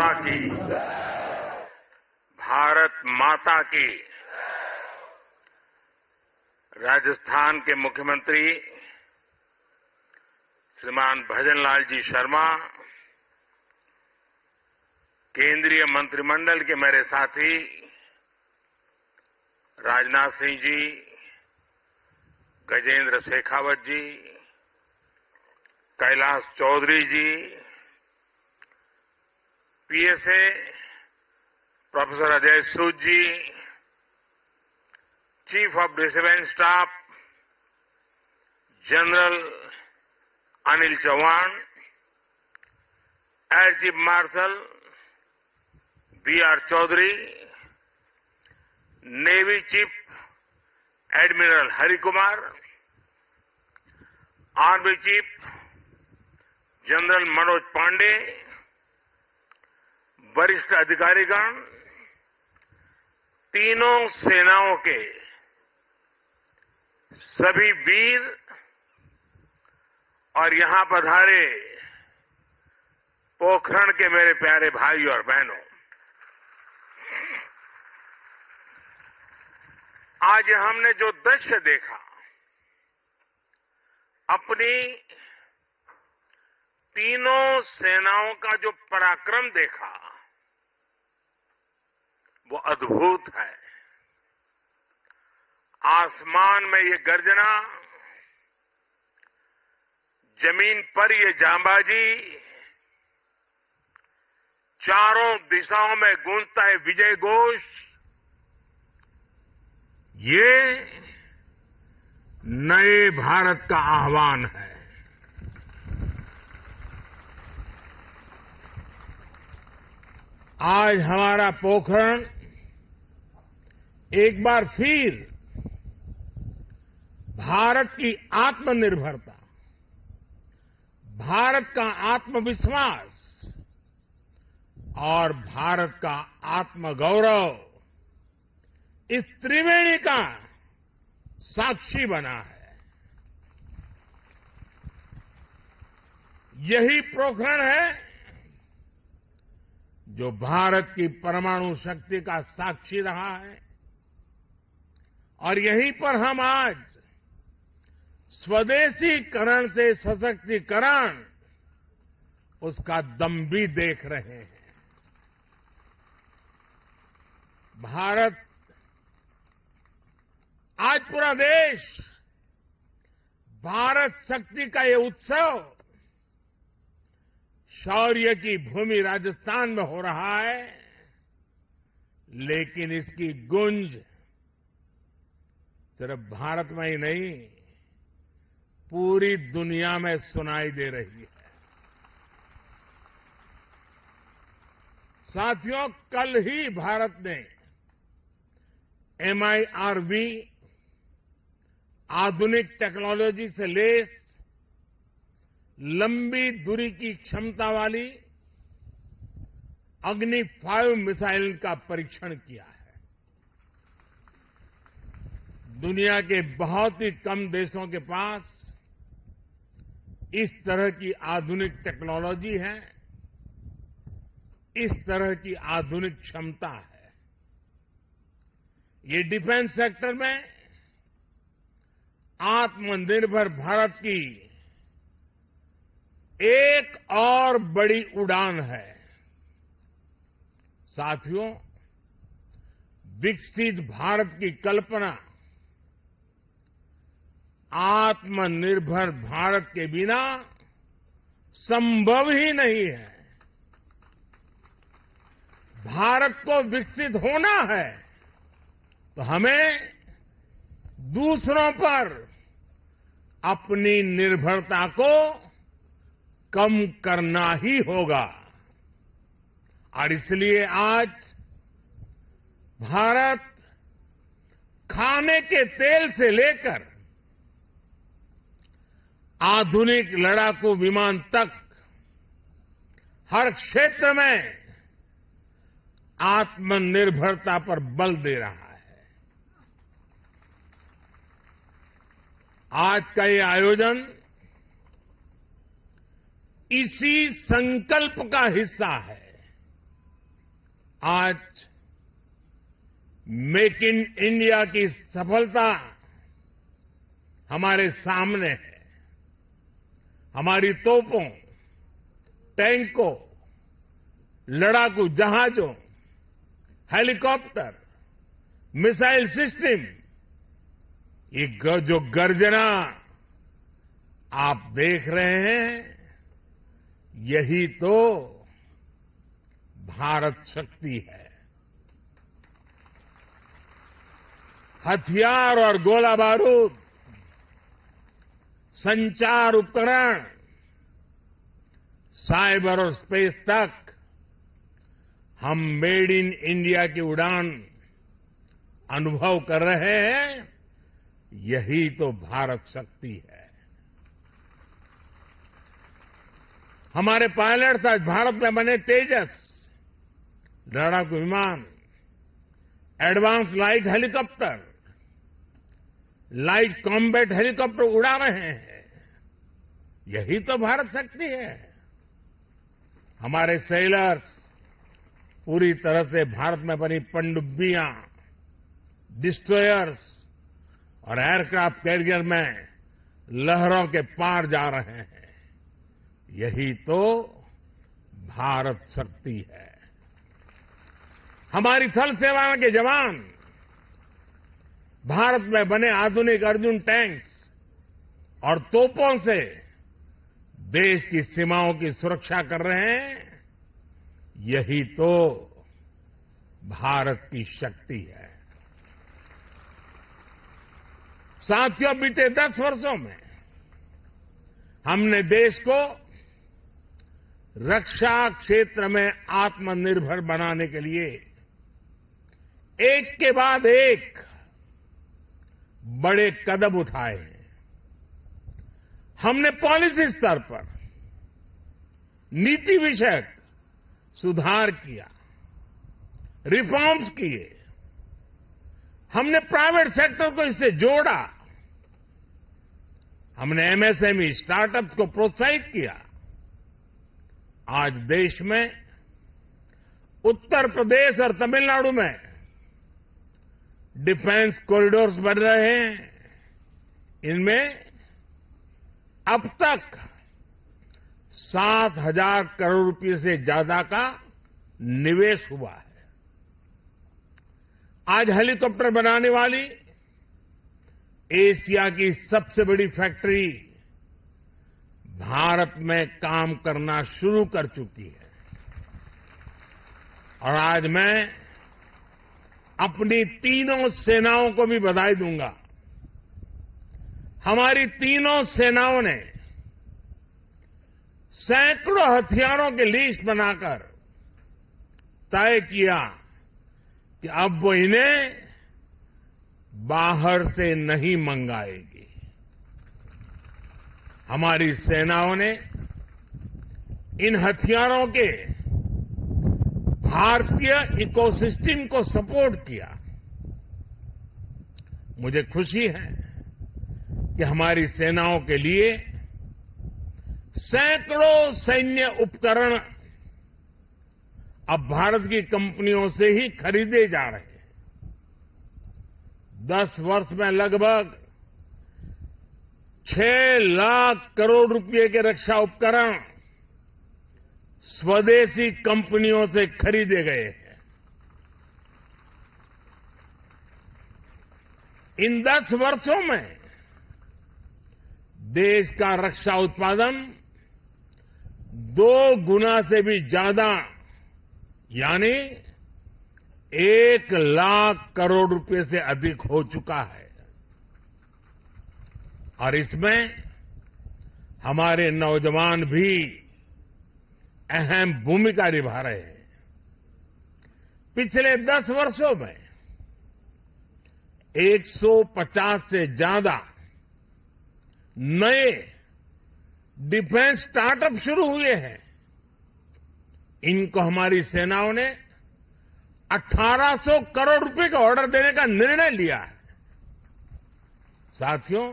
माता की, भारत माता की। राजस्थान के मुख्यमंत्री श्रीमान भजनलाल जी शर्मा, केंद्रीय मंत्रिमंडल के मेरे साथी Rajnath Singh ji, Gajendra Shekhawat ji, Kailash Choudhary ji, PSA professor Ajay Sood ji, chief of defence staff general Anil Chauhan, air chief marshal BR Chaudhari, navy chief admiral Hari Kumar, army chief general Manoj Pande, वरिष्ठ अधिकारीगण, तीनों सेनाओं के सभी वीर और यहां पधारे पोखरण के मेरे प्यारे भाई और बहनों, आज हमने जो दृश्य देखा, अपनी तीनों सेनाओं का जो पराक्रम देखा, वो अद्भुत है। आसमान में ये गर्जना, जमीन पर ये जांबाजी, चारों दिशाओं में गूंजता है विजय घोष। ये नए भारत का आह्वान है। आज हमारा पोखरण एक बार फिर भारत की आत्मनिर्भरता, भारत का आत्मविश्वास और भारत का आत्मगौरव, इस त्रिवेणी का साक्षी बना है। यही पोखरण है जो भारत की परमाणु शक्ति का साक्षी रहा है, और यहीं पर हम आज स्वदेशीकरण से सशक्तिकरण, उसका दम भी देख रहे हैं। भारत, आज पूरा देश भारत शक्ति का ये उत्सव शौर्य की भूमि राजस्थान में हो रहा है, लेकिन इसकी गूंज सिर्फ भारत में ही नहीं, पूरी दुनिया में सुनाई दे रही है। साथियों, कल ही भारत ने MIRV आधुनिक टेक्नोलॉजी से लैस लंबी दूरी की क्षमता वाली अग्नि 5 मिसाइल का परीक्षण किया है। दुनिया के बहुत ही कम देशों के पास इस तरह की आधुनिक टेक्नोलॉजी है, इस तरह की आधुनिक क्षमता है। ये डिफेंस सेक्टर में आत्मनिर्भर भारत की एक और बड़ी उड़ान है। साथियों, विकसित भारत की कल्पना आत्मनिर्भर भारत के बिना संभव ही नहीं है। भारत को विकसित होना है तो हमें दूसरों पर अपनी निर्भरता को कम करना ही होगा। और इसलिए आज भारत खाने के तेल से लेकर आधुनिक लड़ाकू विमान तक हर क्षेत्र में आत्मनिर्भरता पर बल दे रहा है। आज का ये आयोजन इसी संकल्प का हिस्सा है। आज मेक इन इंडिया की सफलता हमारे सामने है। हमारी तोपों, टैंकों, लड़ाकू जहाजों, हेलीकॉप्टर, मिसाइल सिस्टम, ये जो गर्जना आप देख रहे हैं, यही तो भारत शक्ति है। हथियार और गोला बारूद, संचार उपकरण, साइबर और स्पेस तक हम मेड इन इंडिया की उड़ान अनुभव कर रहे हैं। यही तो भारत शक्ति है। हमारे पायलट्स आज भारत में बने तेजस लड़ाकू विमान, advance light helicopter, light combat helicopter उड़ा रहे हैं। यही तो भारत शक्ति है। हमारे सेलर्स पूरी तरह से भारत में बनी पनडुब्बियां, डिस्ट्रॉयर्स और एयरक्राफ्ट कैरियर में लहरों के पार जा रहे हैं। यही तो भारत शक्ति है। हमारी थल सेना के जवान भारत में बने आधुनिक अर्जुन टैंक्स और तोपों से देश की सीमाओं की सुरक्षा कर रहे हैं। यही तो भारत की शक्ति है। साथियों, बीते 10 वर्षों में हमने देश को रक्षा क्षेत्र में आत्मनिर्भर बनाने के लिए एक के बाद एक बड़े कदम उठाए हैं। हमने पॉलिसी स्तर पर नीति विषयक सुधार किया, रिफॉर्म्स किए। हमने प्राइवेट सेक्टर को इससे जोड़ा। हमने एमएसएमई स्टार्टअप्स को प्रोत्साहित किया। आज देश में उत्तर प्रदेश और तमिलनाडु में डिफेंस कॉरिडोर्स बन रहे हैं। इनमें अब तक 7,000 करोड़ रुपए से ज्यादा का निवेश हुआ है। आज हेलीकॉप्टर बनाने वाली एशिया की सबसे बड़ी फैक्ट्री भारत में काम करना शुरू कर चुकी है। और आज मैं अपनी तीनों सेनाओं को भी बधाई दूंगा। हमारी तीनों सेनाओं ने सैकड़ों हथियारों की लिस्ट बनाकर तय किया कि अब वो इन्हें बाहर से नहीं मंगाएगी। हमारी सेनाओं ने इन हथियारों के भारतीय इकोसिस्टम को सपोर्ट किया। मुझे खुशी है कि हमारी सेनाओं के लिए सैकड़ों सैन्य उपकरण अब भारत की कंपनियों से ही खरीदे जा रहे हैं। 10 वर्ष में लगभग 6 लाख करोड़ रुपए के रक्षा उपकरण स्वदेशी कंपनियों से खरीदे गए हैं। इन 10 वर्षों में देश का रक्षा उत्पादन 2 गुना से भी ज्यादा यानी 1 लाख करोड़ रुपए से अधिक हो चुका है। और इसमें हमारे नौजवान भी अहम भूमिका निभा रहे हैं। पिछले 10 वर्षों में 150 से ज्यादा नए डिफेंस स्टार्टअप शुरू हुए हैं। इनको हमारी सेनाओं ने 1800 करोड़ रुपए का ऑर्डर देने का निर्णय लिया है। साथियों,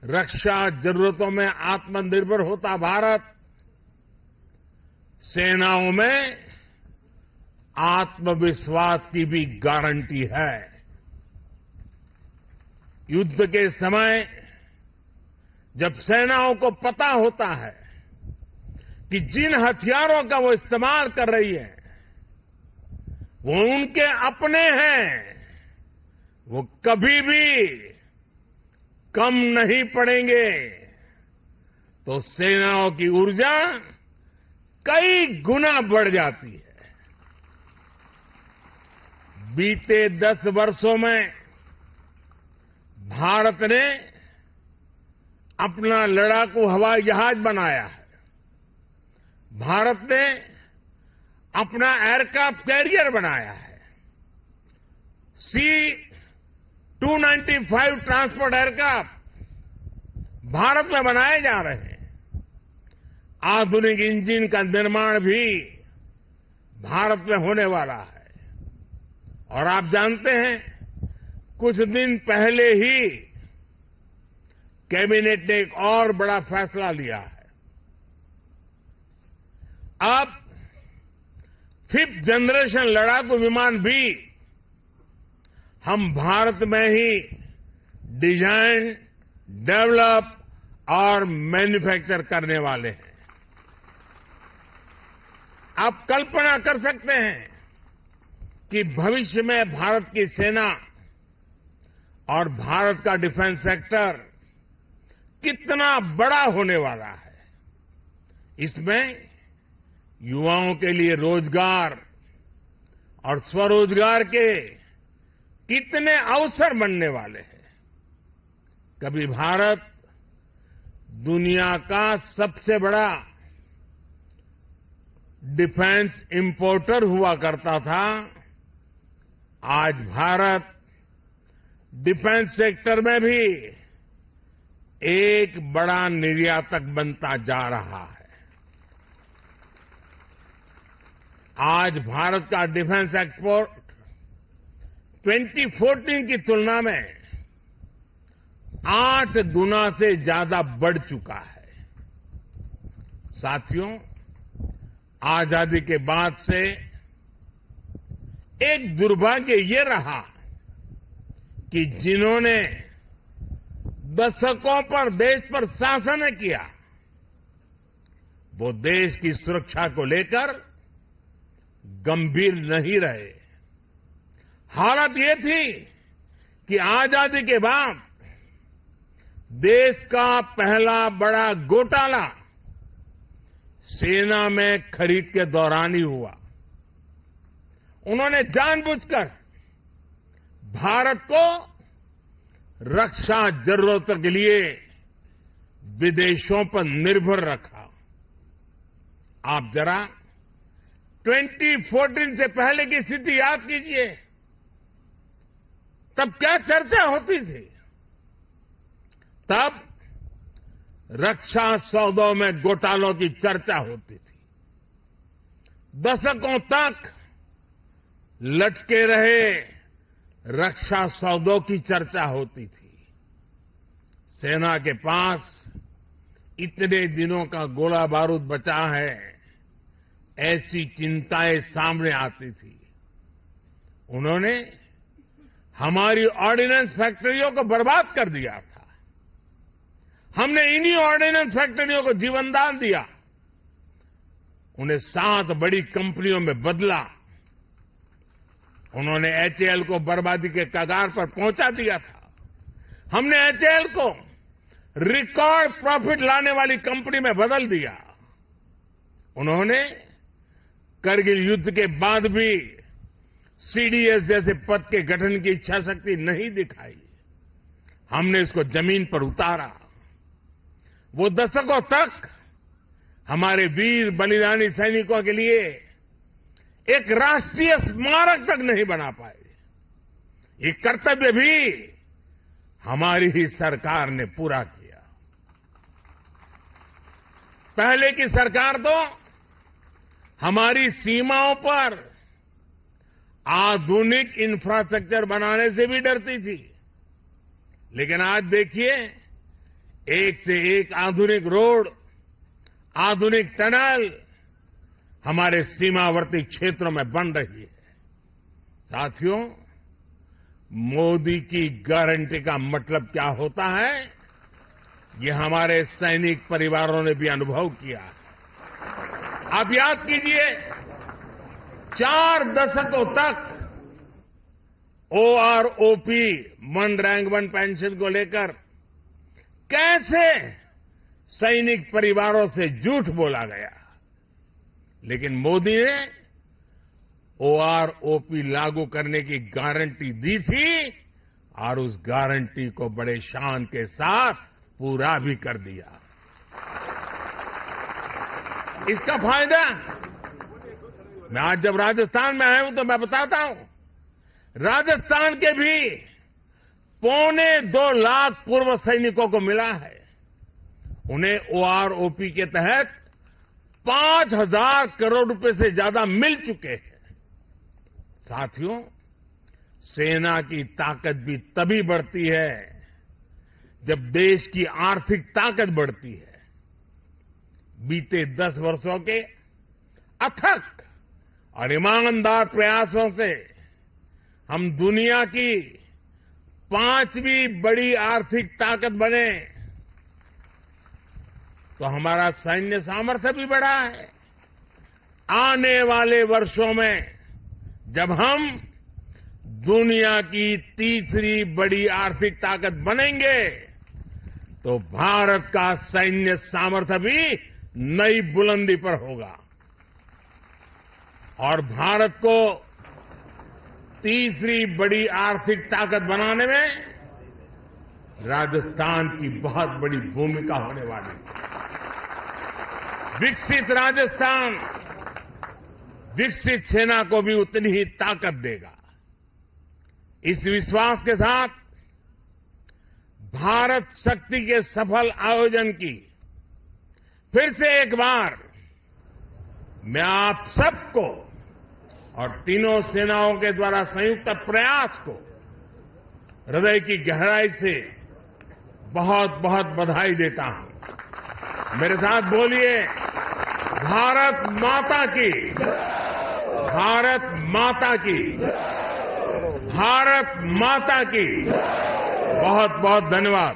रक्षा जरूरतों में आत्मनिर्भर होता भारत सेनाओं में आत्मविश्वास की भी गारंटी है। युद्ध के समय जब सेनाओं को पता होता है कि जिन हथियारों का वो इस्तेमाल कर रही है वो उनके अपने हैं, वो कभी भी कम नहीं पड़ेंगे, तो सेनाओं की ऊर्जा कई गुना बढ़ जाती है। बीते 10 वर्षों में भारत ने अपना लड़ाकू हवाई जहाज बनाया है। भारत ने अपना एयरक्राफ्ट कैरियर बनाया है। C-295 ट्रांसपोर्ट एयरक्राफ्ट भारत में बनाए जा रहे हैं। आधुनिक इंजन का निर्माण भी भारत में होने वाला है। और आप जानते हैं, कुछ दिन पहले ही कैबिनेट ने एक और बड़ा फैसला लिया है। अब 5th जनरेशन लड़ाकू विमान भी हम भारत में ही डिजाइन, डेवलप और मैन्युफैक्चर करने वाले हैं। आप कल्पना कर सकते हैं कि भविष्य में भारत की सेना और भारत का डिफेंस सेक्टर कितना बड़ा होने वाला है। इसमें युवाओं के लिए रोजगार और स्वरोजगार के कितने अवसर बनने वाले हैं। कभी भारत दुनिया का सबसे बड़ा डिफेंस इंपोर्टर हुआ करता था। आज भारत डिफेंस सेक्टर में भी एक बड़ा निर्यातक बनता जा रहा है। आज भारत का डिफेंस एक्सपोर्ट 2014 की तुलना में 8 गुना से ज्यादा बढ़ चुका है। साथियों, आजादी के बाद से एक दुर्भाग्य ये रहा कि जिन्होंने दशकों पर देश पर शासन किया, वो देश की सुरक्षा को लेकर गंभीर नहीं रहे। हालत ये थी कि आजादी के बाद देश का पहला बड़ा घोटाला सेना में खरीद के दौरान ही हुआ। उन्होंने जानबूझकर भारत को रक्षा जरूरतों के लिए विदेशों पर निर्भर रखा। आप जरा 2014 से पहले की स्थिति याद कीजिए। तब क्या चर्चा होती थी? तब रक्षा सौदों में घोटालों की चर्चा होती थी। दशकों तक लटके रहे रक्षा सौदों की चर्चा होती थी। सेना के पास इतने दिनों का गोला बारूद बचा है, ऐसी चिंताएं सामने आती थी। उन्होंने हमारी ऑर्डिनेंस फैक्ट्रियों को बर्बाद कर दिया था। हमने इन्हीं ऑर्डिनेंस फैक्ट्रियों को जीवनदान दिया, उन्हें 7 बड़ी कंपनियों में बदला। उन्होंने एचएएल को बर्बादी के कगार पर पहुंचा दिया था। हमने एचएएल को रिकॉर्ड प्रॉफिट लाने वाली कंपनी में बदल दिया। उन्होंने करगिल युद्ध के बाद भी सीडीएस जैसे पद के गठन की इच्छा शक्ति नहीं दिखाई। हमने इसको जमीन पर उतारा। वो दशकों तक हमारे वीर बलिदानी सैनिकों के लिए एक राष्ट्रीय स्मारक तक नहीं बना पाए। ये कर्तव्य भी हमारी ही सरकार ने पूरा किया। पहले की सरकार तो हमारी सीमाओं पर आधुनिक इंफ्रास्ट्रक्चर बनाने से भी डरती थी। लेकिन आज देखिए, एक से एक आधुनिक रोड, आधुनिक टनल हमारे सीमावर्ती क्षेत्रों में बन रही है। साथियों, मोदी की गारंटी का मतलब क्या होता है, ये हमारे सैनिक परिवारों ने भी अनुभव किया है। आप याद कीजिए, 4 दशकों तक OROP, one rank one pension को लेकर कैसे सैनिक परिवारों से झूठ बोला गया, लेकिन मोदी ने ओआरओपी लागू करने की गारंटी दी थी और उस गारंटी को बड़े शान के साथ पूरा भी कर दिया। इसका फायदा मैं आज जब राजस्थान में आया हूं तो मैं बताता हूं, राजस्थान के भी 2.25 लाख पूर्व सैनिकों को मिला है। उन्हें ओआरओपी के तहत 5,000 करोड़ रुपए से ज्यादा मिल चुके हैं। साथियों, सेना की ताकत भी तभी बढ़ती है जब देश की आर्थिक ताकत बढ़ती है। बीते 10 वर्षों के अथक और ईमानदार प्रयासों से हम दुनिया की 5वीं बड़ी आर्थिक ताकत बने, तो हमारा सैन्य सामर्थ्य भी बढ़ा है। आने वाले वर्षों में जब हम दुनिया की 3री बड़ी आर्थिक ताकत बनेंगे, तो भारत का सैन्य सामर्थ्य भी नई बुलंदी पर होगा और भारत को 3री बड़ी आर्थिक ताकत बनाने में राजस्थान की बहुत बड़ी भूमिका होने वाली है। विकसित राजस्थान विकसित सेना को भी उतनी ही ताकत देगा। इस विश्वास के साथ भारत शक्ति के सफल आयोजन की फिर से एक बार मैं आप सबको और तीनों सेनाओं के द्वारा संयुक्त प्रयास को हृदय की गहराई से बहुत बहुत बधाई देता हूं। मेरे साथ बोलिए, भारत माता की, भारत माता की, भारत माता की। बहुत बहुत धन्यवाद।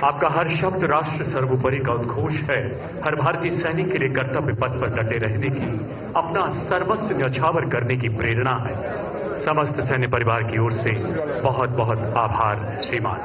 आपका हर शब्द राष्ट्र सर्वोपरि का उद्घोष है। हर भारतीय सैनिक के लिए कर्तव्य पथ पर डटे रहने की, अपना सर्वस्व न्यौछावर करने की प्रेरणा है। समस्त सैन्य परिवार की ओर से बहुत बहुत आभार श्रीमान।